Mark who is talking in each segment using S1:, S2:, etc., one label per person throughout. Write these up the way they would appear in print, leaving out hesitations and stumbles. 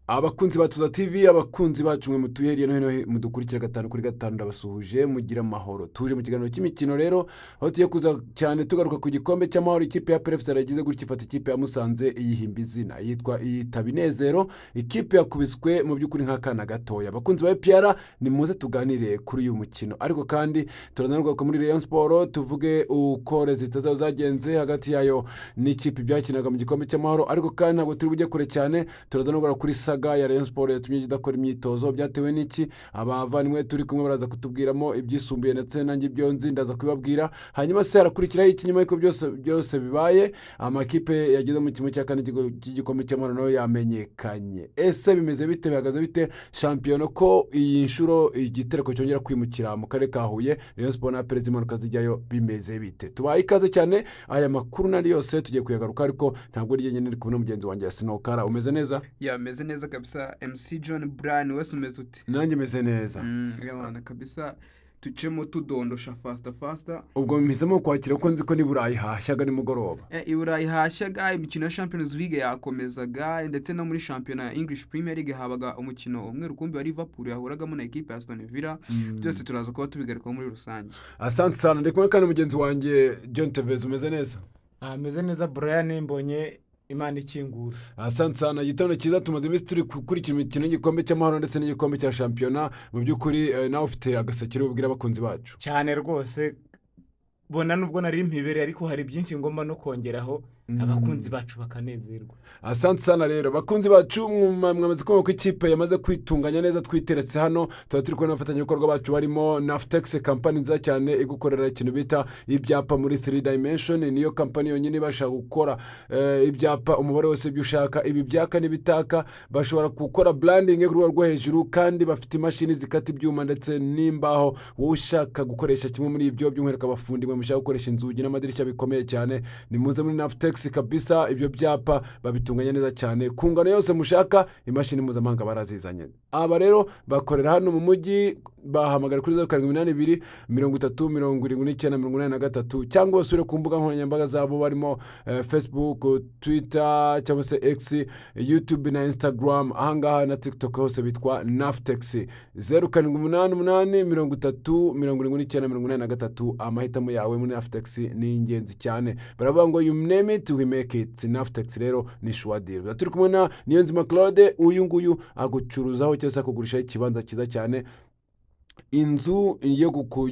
S1: Abakunzi ba Tuza TV, abakunzi bacu mwe mutuye hirya no hino mudukurikira gatanu kuri gatanu ndabasuhuje mugira amahoro. Tuje mu kiganiro cy'imikino rero aho tugiye kuza cyane tugaruka ku gikombe cy'amahoro ikipe ya PFC yaragize gutya ifata ikipe ya Musanze iyihimba izina yitwa Itabinezero, ikipe yakubiswe mu by'ukuri nk'akana gatoya. Abakunzi ba APR ni muze tuganire kuri uyu mukino. Ariko kandi turananirwa ko muri Rayon Sport tuvuge uko rezita zazo zagenze hagati yayo n'ikipe byakinaga mu gikombe cy'amahoro. Ariko kandi ntabwo turi bujye kure cyane turananirwa kuri saga ya Rayon Sport yatumye idakora imyitozo byatewe n'iki abavandimwe turi kumwe baraza kutubwiramo ibyisumbuye ndetse nanjye ibyo nzi ndaza kubibabwira. Hanyuma se harakurikiraho iki nyuma y'uko byose bibaye amakipe yageze mu kimwe cya kane cy'igikombe cy'amahoro nayo yamenyekanye. Ese bimeze bite, bihagaze bite shampiyona ko iyi nshuro igitereko cyongera kwimukira mu karere ka Huye, Rayon Sport na Perezida impanuka zijyayo bimeze bite? Tubaye ikaze cyane, aya makuru nari yose tugiye kuyagaruka ariko ntabwo ari nyine ndi kubona mugenzi wanjye Sinokara. Umeze neza?
S2: Meze neza kabisa. MC John Brian wese umeze ute?
S1: Nanjye meze neza.
S2: Yabana kabisa tucemo tudondosha fasta.
S1: Ubwo mpisemo kwakira ko nzi ko ni Burayi hashyaga nimugoroba.
S2: I Burayi hashyaga imikino ya Champions League yakomezaga ndetse no muri shampiyona ya English Premier League habaga umukino umwe rukumbi wa Liverpool yahuragamo na equipe ya Aston Villa. Byose turaza kuba tubigarukaho muri rusange.
S1: Asante sana, ndikubona kandi mugenzi wanjye John Tevez. Umeze neza?
S3: Meze neza Brian, mbonye Imana ikingura.
S1: Asante sana, igitondo cyiza. Tumaze iminsi turi gukurikira imikino y'igikombe cy'amahoro ndetse n'igikombe cya shampiyona. Mu by'ukuri nawe ufite agaseke ubwira abakunzi bacu.
S3: Cyane rwose, bona nubwo nari impibere ariko hari byinshi ngomba no kongeraho abakunzi bacu bakanezerwa.
S1: Asante sana rero bakunzi bacu, mwamaze kumva ko ikipe yamaze kwitunganya neza twiteretse hano. Tuba turi kubona abafatanyabikorwa bacu barimo Naftex, company nziza cyane igukorera ikintu bita ibyapa muri 3 dimension. Niyo company yonyine ibasha gukora ibyapa umubare wose ibyo ushaka, ibi byaka n'ibitaka. Bashobora gukora branding ku rwego rwo hejuru kandi bafite imashini zikata ibyuma ndetse n'imbaho. Wowe ushaka gukoresha kimwe muri ibyo by'umwereka abafundi mwe mushaka gukoresha inzugi n'amadirishya bikomeye cyane, ni muze muri Naftex kabisa. Ibyo byapa babitunganya neza cyane ku ngano yose mushaka, imashini mpuzamahanga barazizanye. Aba rero bakorera hano mu mujyi, bahamagara kuri 0782 30 79 cyangwa basure ku mbuga nkoranyambaga zabo barimo Facebook, Twitter cyangwa se X, YouTube na Instagram. Ahangaha na TikTok hose bitwa Naftex. 0788 amahitamo yawe muri Naftex ni ingenzi cyane. Baravuga ngo you name it we make it. Naftex rero ni sure deal. Turi kumwe na Niyonzima Claude, uyu nguyu agucuruzaho cyangwa kugurisha ikibanza cyiza cyane. Inzu yo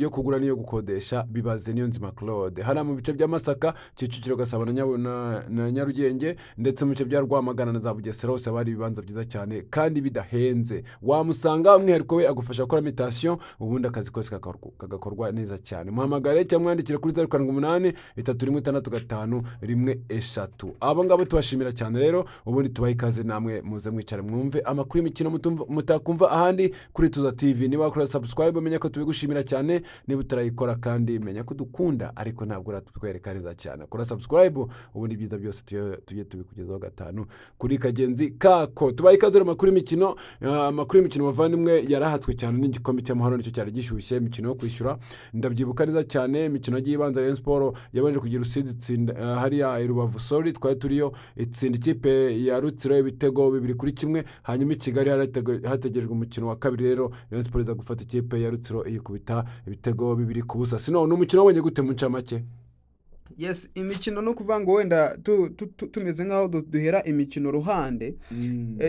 S1: kugura niyo gukodesha bibaze Niyonzima Claude. Hana mu bice bya Masaka, Kicukiro, Gasabo na Nyarugenge ndetse mu bice bya Rwamagana na za Bugesera hose bari ibibanza byiza cyane kandi bidahenze. Wamusanga umwihariko we agufasha gukora imitation, ubundi akazi kose kagakorwa neza cyane. Muhamagare cyangwa mwandikire kuri 078 365 Abo ngabo tubashimira cyane rero. Ubundi tubaha ikaze namwe muze mwicare mwumve amakuru y'imikino mutakumva ahandi kuri Tuza TV. Niba wakora subscribe menya ko tubigushimira cyane, niba utarayikora kandi menya ko dukunda ariko ntabwo uratwereka neza cyane. Kora subscribe ubundi byiza byose tujye tubikugezaho gatanu kuri kagenzi kako. Tubaye ikaze mu makuru y'imikino. Amakuru y'imikino bavandimwe yarahatswe cyane n'igikombe cy'amahoro, nicyo cyari gishyushye. Imikino yo kwishyura ndabyibuka neza cyane. Imikino yagiye ibanza Rayon Sport yabanje kugira usitsinda hariya i Rubavu Sorry twari turiyo, itsinda ikipe ya Rutsiro ibitego 2-1. Hanyuma i Kigali hategerejwe umukino wa kabiri rero Rayon Sport iza gufata ikipe ya Rutsiro ikubita ibitego 2-0. Sino n'umukino wabonye gute mu ncamake?
S2: Yes, imikino no kuvanga wenda tumeze nkaho duhera imikino ruhande.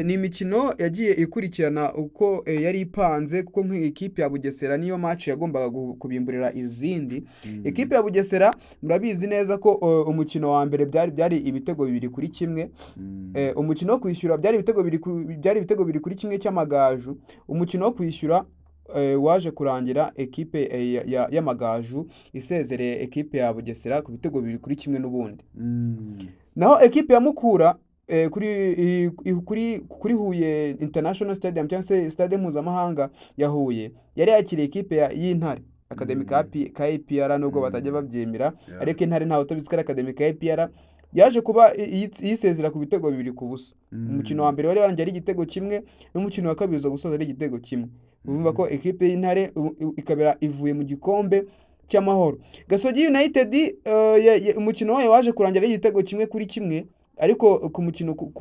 S2: Ni imikino yagiye ikurikirana uko yari ipanze, kuko nk'ikipe ya Bugesera niyo match yagombaga kubimburira izindi. Ikipe ya Bugesera murabizi neza ko umukino wa mbere byari ibitego 2-1. Umukino wo kwishyura byari ibitego 2-1 cy'Amagaju. Umukino wo kwishyura waje kurangira ekipe y'Amagaju isezereye ekipe ya Bugesera ku bitego 2-1 n'ubundi. Naho ekipe ya Mukura kuri Huye International Stadium cyangwa se stade mpuzamahanga ya Huye yari yakiriye ekipe y'Intare Academy ka APR, nubwo batajya babyemera ariko Intare ntawe utabizi Academy ka APR yaje kuba yisezera ku bitego 2-0. Umukino wa mbere wari warangiye ari igitego 1 n'umukino wa kabiri zo gusoza ari igitego 1. Urumva ko ekipe y'Intare ikabera ivuye mu gikombe cy'amahoro. Gasogi United umukino wayo waje kurangira ari igitego 1-1 ariko ku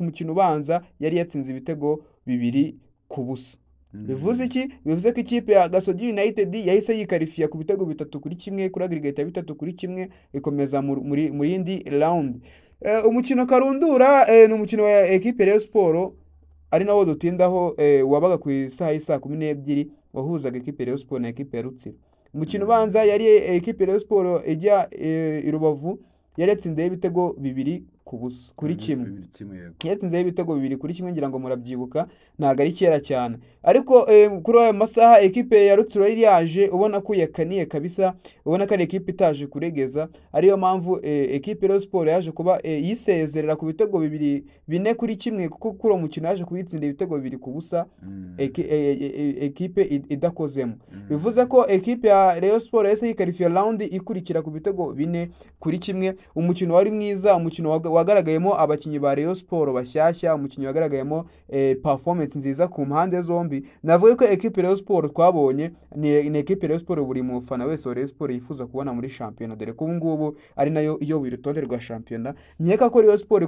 S2: mukino ubanza yari yatsinze ibitego 2-0. bivuze iki? Bivuze ko ikipe ya Gasogi United yahise yikarifiya ku bitego 3-1 kuri aggregate ya 3-1 ikomeza muri yindi round. Umukino karundura ni umukino wa ekipe Rayon Sport ari nawo dutindaho, wabaga ku isaha y'isa 12 wahuzaga ekipe Rayon Sport na ekipe ya Rutsiro. Umukino ubanza yari ekipe Rayon Sport ijya i Rubavu yari yatsinzeho ibitego 2-0 kuri kimwe. Yatsinzeho ibitego 2-1 ngira ngo murabyibuka, ntabwo ari kera cyane. Ariko kuri ayo masaha ekipe ya Rutsiro yari yaje ubona ko yakaniye kabisa, ubona ko ari ekipe itaje kuregeza, ariyo mpamvu ekipe Rayon Sport yaje kuba yisezerera ku bitego 4-1 kuko kuri uwo mukino yaje kubitsinda ibitego 2-0 ekipe idakozemo. Bivuze ko ekipe ya Rayon Sport yahise yikarifiya round ikurikira ku bitego 4-1. Umukino wari mwiza, umukino wagaragayemo abakinnyi ba Rayon Sport bashyashya, umukino wagaragayemo performance nziza ku mpande zombi. Navuga ko ekipe Rayon Sport twabonye ni ekipe Rayon Sport buri mufana wese wa Rayon Sport yifuza kubona muri shampiyona, dore ko ubu ngubu ari nayo iyoboye urutonde rwa shampiyona. Nkeka ko Rayon Sport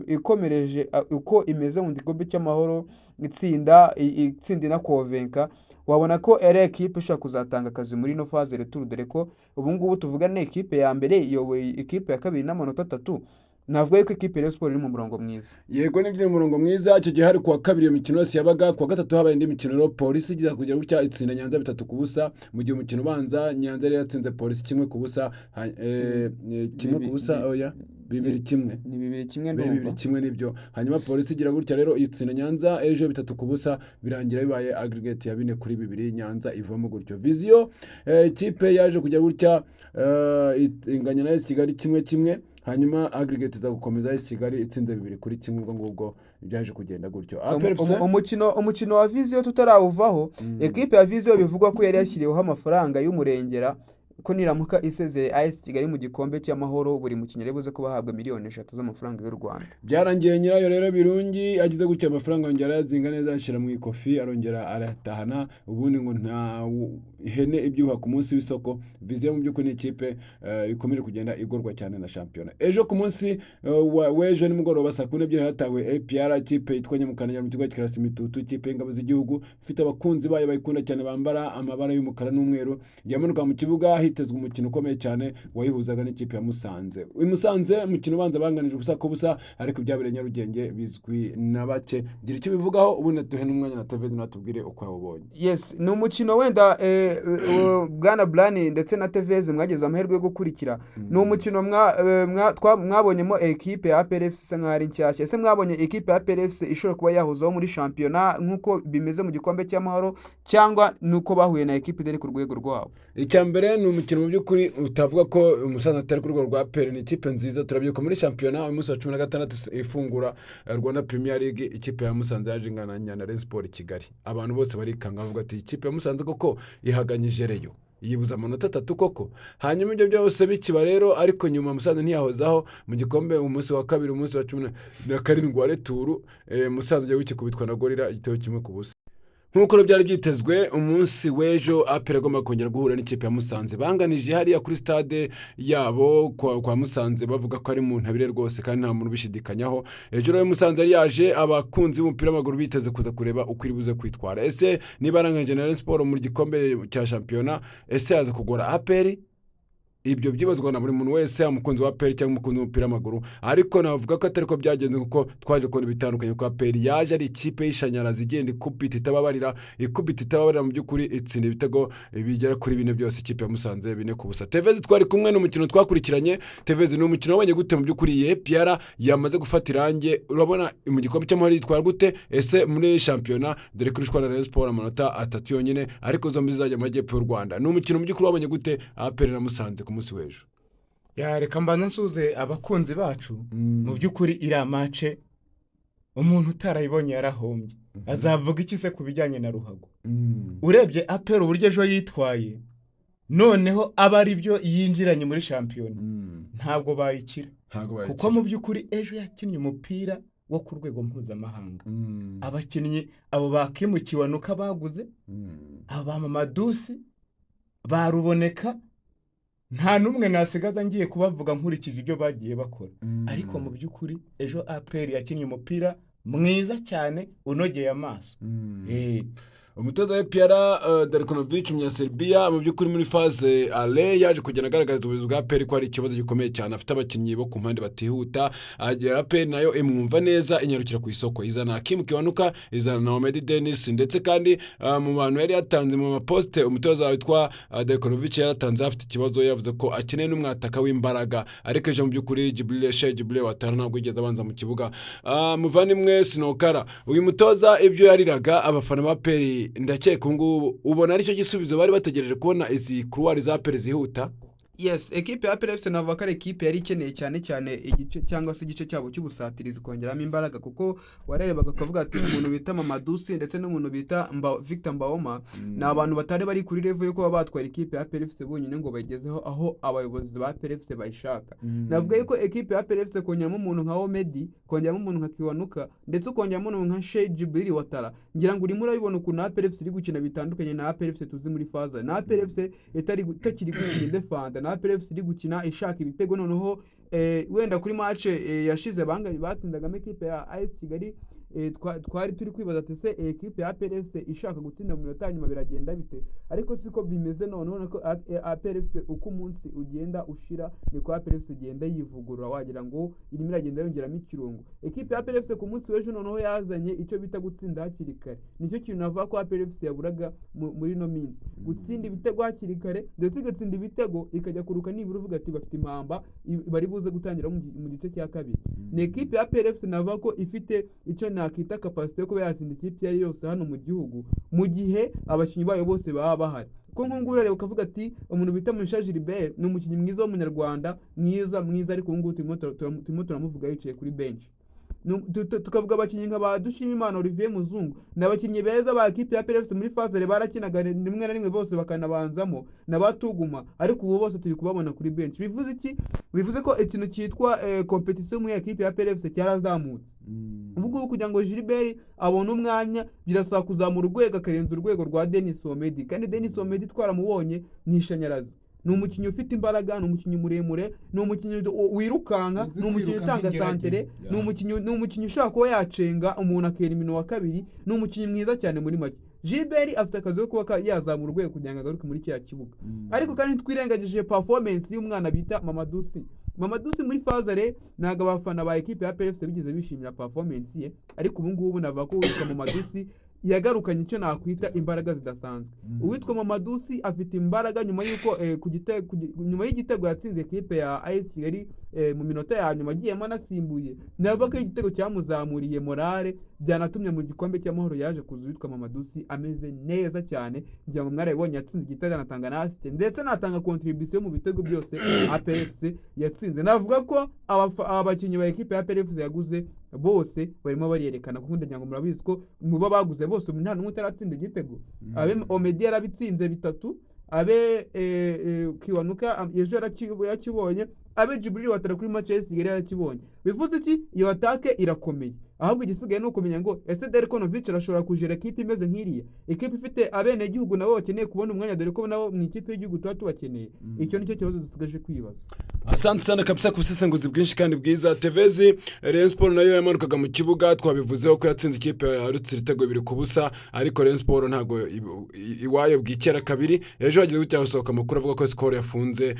S2: ikomereje uko imeze mu gikombe cy'amahoro, itsinda na Kovenka, wabona ko ari ekipe ishaka kuzatanga akazi muri no phase retour, dore ko ubu ngubu tuvuga ni ekipe ya mbere iyoboye ekipe ya kabiri n'amanota 3. Navuga ko ekipe Rayon Sport iri mu murongo mwiza.
S1: Yego ni mu murongo mwiza. Icyo gihe hari kuwa kabiri iyo mikino yose yabaga, kuwa gatatu habaye indi mikino rero Polisi igiye kugera gutya itsinda Nyanza 3-0, mu gihe umukino ubanza Nyanza yari yatsinze Polisi 1-0, 1-0 oya 2-1
S2: ni 2-1
S1: nibyo. Hanyuma Polisi igira gutya rero itsinda Nyanza ejo 3-0, birangira bibaye aggregate ya 4-2 Nyanza ivamo gutyo. Vision ikipe yaje kujya gutya inganya na AS Kigali 1-1, hanyuma aggregate za gukomeza AS Kigali itsinze 2-1. Ubwo ngubwo byaje kugenda gutyo.
S2: Umukino wa Vision tutarawuvaho, ekipe ya Vision bivugwa ko yari yashyiriweho amafaranga y'umurengera ko niramuka isezeye AS Kigali mu gikombe cy'amahoro buri mukinnyi rebuze ko bahabwa miliyoni 3 z'amafaranga y'u Rwanda.
S1: Byarangiye nyirayo rero Birungi agize gutya amafaranga yongera yazinga neza, ashira mu ikofi arongera aratahana. Ubundi ngo nta ihene ibyuha ku munsi w'isoko. Vision mu by'ukuri ni ikipe ikomeje kugenda igorwa cyane na shampiyona. Ejo ku munsi w'ejo ni mugoroba saa 12 hatawe APR ikipe yitwa Nyamukananya mu kigo cy'Karasi Mitutu, ikipe y'ingabo z'igihugu ifite abakunzi bayo bayikunda cyane bambara amabara y'umukara n'umweru, yamanuka mu kibuga hitezwe umukino ukomeye cyane wayihuzaga n'ikipe ya Musanze. Musanze umukino ubanza banganije ubusa ku busa, ariko byabereye Nyarugenge bizwi na bake. Gira icyo bivugaho ubundi duhe n'umwanya na Tevez natubwire uko yawubonye.
S2: Yes, ni umukino wenda Bwana Brani ndetse na Tevez mwageze amahirwe yo gukurikira. Ni umukino mwabonyemo ekipe ya APR FC isa nk'ari nshyashya. Ese mwabonye ekipe ya APR FC ishobora kuba yahuzaho muri shampiyona nk'uko bimeze mu gikombe cy'amahoro, cyangwa nuko bahuye na ekipe iri ku rwego rwabo?
S1: Icya mbere ni umukino mu by'ukuri utavuga ko Musanze atari ku rwego rwa APR. Ni ikipe nziza, turabyuka muri shampiyona umunsi wa 16 ifungura Rwanda Premier League, ikipe ya Musanze yaje ingana na Rayon Sport Kigali. Abantu bose barikanga bavuga ati ikipe ya Musanze koko ihaganyije Rayon, yibuza amanota 3 koko. Hanyuma ibyo byose bikiba rero, ariko nyuma Musanze ntiyahozaho mu gikombe umunsi wa kabiri, umunsi wa 17 wa retour Musanze yaje wikikubitwa na Gorira igitego 1-0. Nk'uko byari byitezwe umunsi w'ejo APR agomba kongera guhura n'ikipe ya Musanze, banganije hariya kuri stade yabo kwa Musanze, bavuga ko ari mu ntabire rwose kandi nta muntu bishidikanyaho. Ejo rero Musanze yari yaje, abakunzi b'umupira w'amaguru biteze kuza kureba uko iri buze kwitwara. Ese niba aranganje na Sport mu gikombe cya shampiyona, ese yaza kugora APR? Ibyo byibazwa na buri muntu wese, umukunzi wa APR cyangwa umukunzi w'umupira w'amaguru, ariko navuga ko atari ko byagenze, kuko twaje kubona bitandukanye. Ko APR yaje ari ikipe y'ishanyarazi igenda ikubita itababarira mu by'ukuri, itsinda ibitego bigera kuri 4 byose ikipe ya Musanze 4-0. Tevez twari kumwe n'umukino twakurikiranye. Tevez ni umukino wabonye gute mu by'ukuri? APR yamaze gufata irange, urabona mu gikombe cy'amahoro yitwara gute? Ese muri shampiyona dore ko ishwana na Rayon Sport amanota 3 yonyine, ariko zombi zizajya mu majyepfo y'u Rwanda. Ni umukino mu by'ukuri wabonye gute APR na Musanze umunsi w'ejo?
S3: Reka mbanza nsuze abakunzi bacu. Mu by'ukuri iriya mace umuntu utarayibonye yarahombye. Azavuga iki se ku bijyanye na ruhago? Urebye APR uburyo ejo yitwaye, noneho aba ari byo yinjiranye muri shampiyona, ntabwo bayikira. Kuko mu by'ukuri ejo yakinnye umupira wo ku rwego mpuzamahanga. Abakinnyi abo bakimukiwe nuko baguze, aba Mamadusi baruboneka nta n'umwe nasigaza ngiye kubavuga nkurikije ibyo bagiye bakora ariko mu by'ukuri ejo APR yakinnye umupira mwiza cyane unogeye amaso.
S1: umutoza wa Pjara Darkonovic umunyaserbiya mu by'ukuri muri faze ale yaje kugenda agaragariza ubuyobozi bwa APR ko hari ikibazo gikomeye cyane afite abakinnyi bo ku mpande batihuta. APR nayo imwumva neza inyarukira ku isoko izana Hakim Kiwanuka izana na Mohamed Dennis ndetse kandi mu bantu yari yatanze mu maposte umutoza witwa Darkonovic yaratanze afite ikibazo yavuze ko akeneye n'umwataka w'imbaraga ariko ejo mu by'ukuri Jibril Watara ntabwo yigeze abanza mu kibuga. Muvandimwe Sinokara uyu mutoza ibyo yariraga abafana ba APR ndakeka ngubu ubona aricyo gisubizo bari bategereje kubona izi couloir za APR zihuta.
S2: Yes, ekipe ya APR FC navuga ko ari ekipe yari ikeneye cyane igice cyangwa se igice cyabo cy'ubusatirizi kongeramo imbaraga kuko warerebaga akavuga ati umuntu bita Mamadusi ndetse n'umuntu bita Victor Mbaoma ni abantu batari bari kuri level yo kuba batwara ekipe ya APR FC bonyine ngo bagezeho aho abayobozi ba APR FC bayishaka. Navuga yuko ekipe ya APR FC kongeramo umuntu nka Omedi, kongeramo umuntu nka Kiwanuka ndetse kongeramo umuntu nka Sheikh Jibril Watara ngira ngo urimo urabibona ukuntu APR FC iri gukina bitandukanye na APR FC tuzi muri faza na APR FC itakiri gukina defend na APR FC iri gukina ishaka ibitego noneho wenda kuri match yashize bangari batsindagamo ekipe ya AS Kigali twari turi kwibaza ati se ekipe ya APR FC ishaka gutsinda mu minota nyuma biragenda bite ariko siko bimeze noneho ko APR FC uko umunsi ugenda ushira niko APR FC igenda yivugurura wagira ngo irimo iragenda yongeramo ikirungo. Ekipe ya APR FC ku munsi w'ejo noneho yazanye icyo bita gutsinda hakiri kare nicyo kintu navuga ko APR FC yaburaga muri no minsi gutsinda ibitego hakiri kare ndetse igatsinda ibitego ikajya kuruka nibura uvuga ati bafite impamba bari buze gutangira mu gice cya kabiri. Ni ekipe ya APR FC navuga ko ifite icyo nakita capacity yo kuba yatsinda ikipe yari yose hano mu gihugu mu gihe abakinnyi bayo bose baba bahari ko nk'ubu rero ukavuga ati umuntu bita Mugisha Gilbert ni umukinnyi mwiza w'umunyarwanda mwiza ariko ubu turimo turamuvuga yicaye kuri bench. Tukavuga abakinnyi nka ba Dushimimana Olivier Muzungu n'abakinnyi beza ba ekipe ya APR FC muri phase barakinaga rimwe na rimwe bose bakanabanzamo nabatuguma ariko ubu bose turi kubabona kuri bench. Bivuze iki? Bivuze ko ikintu cyitwa competition mu ekipe ya APR FC cyarazamutse. Ubwo kugira ngo Gilbert abone umwanya birasaba kuzamura urwego akarenza urwego rwa Denis Omedi kandi Denis Omedi twaramubonye ni ishanyarazi. Ni umukinnyi ufite imbaraga, ni umukinnyi muremure, ni umukinnyi wirukanka, ni umukinnyi utanga santere, ni umukinnyi ushaka kuba yacenga umuntu akera imino wa kabiri, ni umukinnyi mwiza cyane muri make. Gilbert afite akazi ko kuba yazamura urwego kugira ngo agaruke muri cya kibuga. Ariko kandi twirengagije performance y'umwana bita Mamadusi muri fazare naga abafana ba ekipe ya APR FC bigeze bishimira performance ye ariko ubu ngubu navuga ko witwa Mamadusi yagarukanye icyo nakwita imbaraga zidasanzwe. Uwitwa Mamadusi afite imbaraga nyuma yuko nyuma y'igitego yatsinze ekipe ya AS Kigali mu minota ya nyuma agiyemo anasimbuye navuga ko igitego cyamuzamuriye morale byanatumye mu gikombe cy'amahoro yaje kuza witwa Mamadusi ameze neza cyane ngira ngo mwarabonye yatsinze igitego anatanga na assist ndetse anatanga contribution mu bitego byose APR FC yatsinze. Navuga ko abakinnyi ba ekipe ya APR FC yaguze bose barimo barerekana kuko ndagira ngo murabizi ko muba baguze bose nta n'umwe utaratsinda igitego. Abe Omedi yarabitsinze bitatu, abe Kiwanuka ejo yakibonye, abe Jibril Watara kuri match ya Kigali yarakibonye. Bivuze iki? Iyo atake irakomeye. Ahubwo igisigaye no kumenya ngo ese Darkonovic arashobora kujera ekipe imeze nk'iriya ekipe ifite abene gihugu nabo bakeneye kubona umwanya dore ko nabo mu ikipe y'igihugu tubakeneye. Icyo nicyo kibazo dusigaje kwibaza.
S1: Asante sana kabisa ku busesenguzi bwinshi kandi bwiza. Tevezi Rayon Sport nayo yamanukaga mu kibuga twabivuzeho ko yatsinze ikipe ya Rutsiro ibitego 2-0 ariko Rayon Sport ntago iwayo bwikera kabiri. Ejo hagize gucyasohoka amakuru avuga ko score yafunze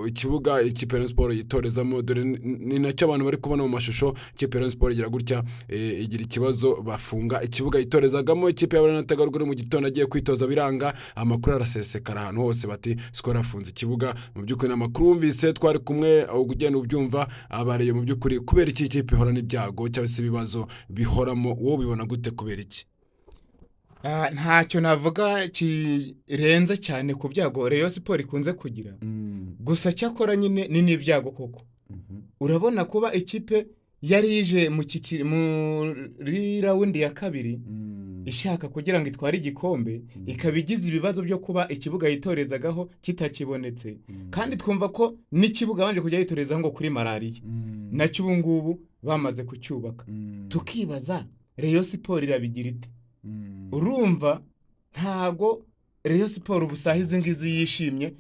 S1: ikibuga ikipe ya Rayon Sport yitorezamo dore ni nacyo abantu bari kubona mu mashusho. Ikipe ya Rayon Sport igira gutya igira ikibazo bafunga ikibuga yitorezagamo. Ikipe y'abanatagaruguru mu gitondo agiye kwitoza biranga amakuru arasesekara ahantu hose bati score yafunze ikibuga. Mu by'ukuri n'amakuru wumvise twari kumwe ugenda ubyumva abareye mu by'ukuri kubera iki ikipe ihora n'ibyago cyangwa se ibibazo bihoramo wowe bibona gute kubera iki?
S3: Ntacyo navuga kirenze cyane ku byago Rayon Sport ikunze kugira gusa cyakora nyine ni n'ibyago koko. Urabona kuba ikipe yari ije muri raundi ya kabiri ishaka kugira ngo itware igikombe ikabigize ibibazo byo kuba ikibuga yitorezagaho kitakibonetse kandi twumva ko n'ikibuga banje kujya yitoreza ngo kuri malaria nacyo ubu ngubu bamaze kucyubaka. Tukibaza Rayon Sport irabigira ite? Urumva ntago Rayon Sport ubusaha izi ngizi yishimye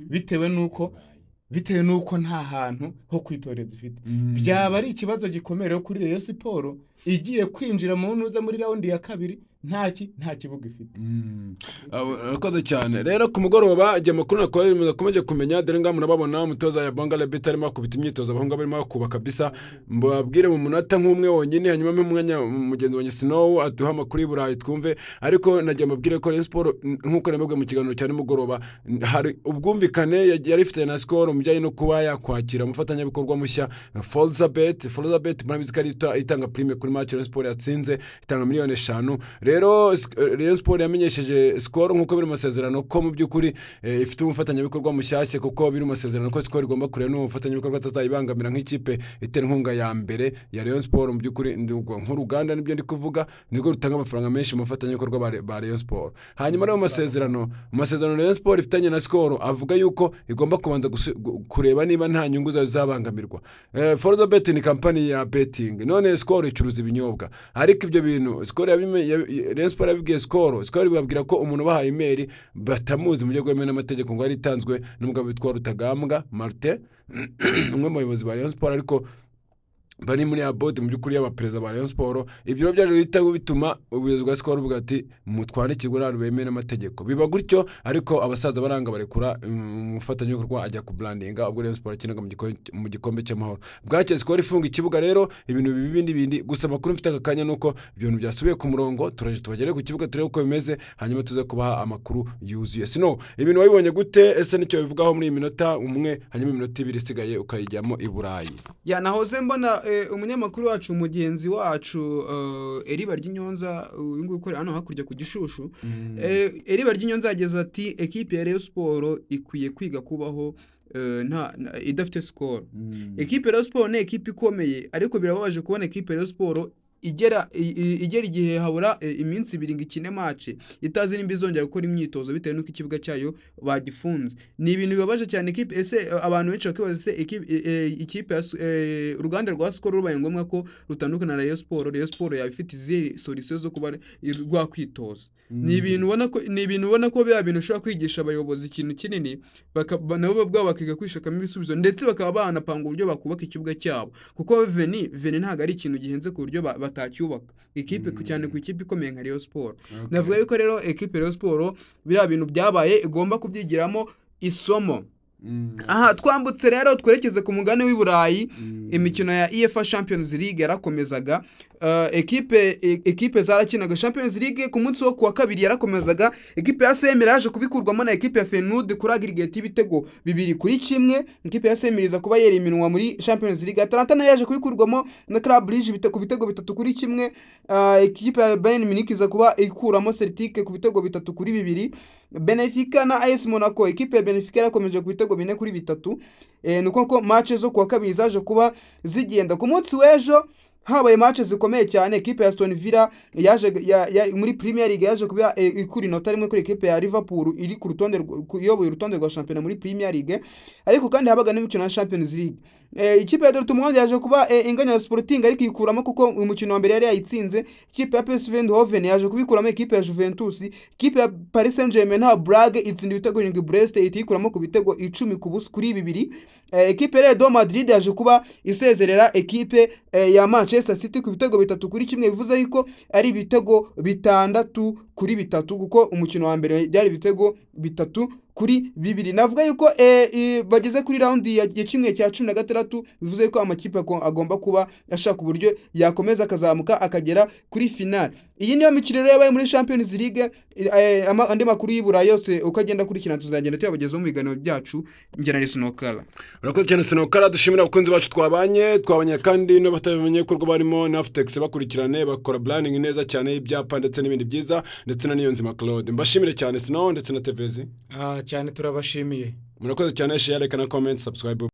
S3: bitewe nuko nta hantu ho kwitoreza ifite. Byaba ari ikibazo gikomeye kuri Rayon Sport igiye kwinjira mu ntuza muri raundi ya kabiri nta kibuga ifite.
S1: Urakoze cyane. Rero ku mugoroba igihe amakuru nakomeje kumenya dore ngaho murababona umutoza ya Bonga Lebita arimo kubita imyitozo abahungu barimo kubaka kabisa, mbabwire mu munota nk'umwe wonyine hanyuma mwanya mugenzi wanjye Snow aduha amakuru y'Iburayi twumve. Ariko nagiye mbabwire ko Rayon Sport nk'uko nababwiye mu kiganiro cyane mugoroba hari ubwumvikane yari ifite na Skol mu bijyanye no kuba yakwakira umufatanyabikorwa mushya Forza Bet murabizi ko ari itanga prime kuri match Rayon Sport yatsinze itanga miliyoni 5. Rero Rayon Sport yamenyesheje Skol nk'uko biri mu masezerano ko mu by'ukuri ifite umufatanyabikorwa mushyashya, kuko biri mu masezerano ko Skol igomba kureba n'umufatanyabikorwa atazayibangamira nk'ikipe itera inkunga ya mbere ya Rayon Sport. Mu by'ukuri nk'uruganda nibyo ndi kuvuga niko rutanga amafaranga menshi mu mufatanyabikorwa ba Rayon Sport. Hanyuma rero mu masezerano Rayon Sport ifitanye na Skol avuga yuko igomba kubanza kureba niba nta nyungu zabangamirwa. Forza Bet ni kampani ya betting, none Skol icuruza ibinyobwa, ariko ibyo bintu Skol Rayon Sport yabibwiye Skol bibabwira ko umuntu bahaye email batamuzi mu buryo bwemewe n'amategeko ngo yari itanzwe n'umugabo witwa Rutagambwa Martin umwe mu bayobozi ba Rayon Sport ariko bari muri abode mu by'ukuri y'abaperezida ba Rayon Sport. Ibyo byaje guhita bituma ubuyobozi bwa Skol buvuga ati mutwandikirwe n'abantu bemewe n'amategeko. Biba gutyo ariko abasaza baranga barekura umufatanyabikorwa ajya ku brandinga ubwo Rayon Sport akinaga mu gikombe cy'amahoro. Bwacye Skol ifunga ikibuga rero ibintu bibindi gusa amakuru mfite akanya nuko ibintu byasubiye ku murongo, turaje tubagere ku kibuga turebe uko bimeze hanyuma tuze kubaha amakuru yuzuye. Sino ibintu wabibonye gute ese nicyo bivugaho muri minota umwe hanyuma iminota 2 isigaye ukayijyamo i Burayi?
S2: Ya nahoze mbona umunyamakuru wacu mugenzi wacu Eriba ry'inyonza uyu ukorera hano hakurya ku Gishushu. Eriba ry'inyonza yageze ati equipe ya Rayon Sport ikwiye kwiga kubaho idafite Skol. Equipe ya Rayon Sport ni equipe ikomeye, ariko birababaje kubona equipe ya Rayon Sport igera igihe habura iminsi 2 ngikine match itazi nimba izongera gukora imyitozo bitewe nuko ikibuga cyayo bagifunze. Ni ibintu bibabaje cyane. Equipe ese abantu benshi bakibaza se equipe uruganda rwa Skol rubaye ngombwa ko rutandukana na Rayon Sport yabifite izi solution zo kuba rwa kwitoza. Ni ibintu ubona ko bya bintu ushobora kwigisha abayobozi ikintu kinini nabo bwabo bakiga kwishakamo ibisubizo, ndetse bakaba banapanga uburyo bakubaka ikibuga cyabo, kuko veni ntago ari ikintu gihenze ku buryo batacyubaka equipe cyane ku ikipe ikomeye nka Rayon Sport. Navuga yuko rero equipe Rayon Sport biriya bintu byabaye igomba kubyigiramo isomo. Aha twambutse rero twerekeze ku mugane w'Iburayi. Imikino ya UEFA Champions League yarakomezaga. Equipe zarakinaga Champions League ku munsi wo kuwa kabiri yarakomezaga. Equipe ya AS yaje kubikurwamo na equipe ya Feyenoord kuri aggregate y'ibitego 2-1. Equipe ya AS iza kuba yeriminwa muri Champions League. Atalanta nayo yaje kubikurwamo na Club Brugge ku bitego 3-1. Equipe ya Bayern Munich iza kuba ikuramo Celtic ku bitego 3-2. Benfica na AS Monaco, equipe ya Benfica yarakomeje ku bitego 4-3. Nuko ko match zo kuwa kabiri zaje kuba zigenda. Ku munsi w'ejo habaye match zikomeye cyane. Equipe ya Aston Villa yaje muri Premier League yaje kuba ikuri inota rimwe kuri equipe ya Liverpool iri ku rutonde yoboye urutonde rwa champion muri Premier League. Ariko kandi habaga n'imikino ya Champions League. Ikipe ya Dortmund yaje kuba inganya Sporting ariko ikuramo kuko umukino wa mbere yari yayitsinze. Ikipe ya PSV Eindhoven yaje kubikuramo equipe ya Juventus. Ikipe ya Paris Saint-Germain na Braga itsinda ibitego 7 Brest ikuramo ku bitego 10-2. Equipe ya Real Madrid yaje kuba isezerera equipe ya Manchester City ku bitego 3-1, bivuze yuko ari ibitego 6-3 kuko umukino wa mbere byari ibitego 3-2. Navuga yuko bageze kuri round ya 16, bivuze yuko amakipe agomba kuba ashaka uburyo yakomeza akazamuka akagera kuri final. Iyi niyo mikino rero yabaye muri Champions League. Andi makuru y'Iburayi yose ukagenda kurikirana tuzagenda tuyabagezaho mu biganiro byacu. Njye Sinokala.
S1: Urakoze cyane Sinokala, dushimira abakunzi bacu twabanye kandi no batamenye ko barimo Naftex bakurikirane bakora planning neza cyane y'ibyapa ndetse n'ibindi byiza, ndetse na Niyonzima Claude. Mbashimire cyane Sino ndetse na Tevezi.
S3: Cyane turabashimiye.
S1: Murakoze cyane, share, like na comment, subscribe.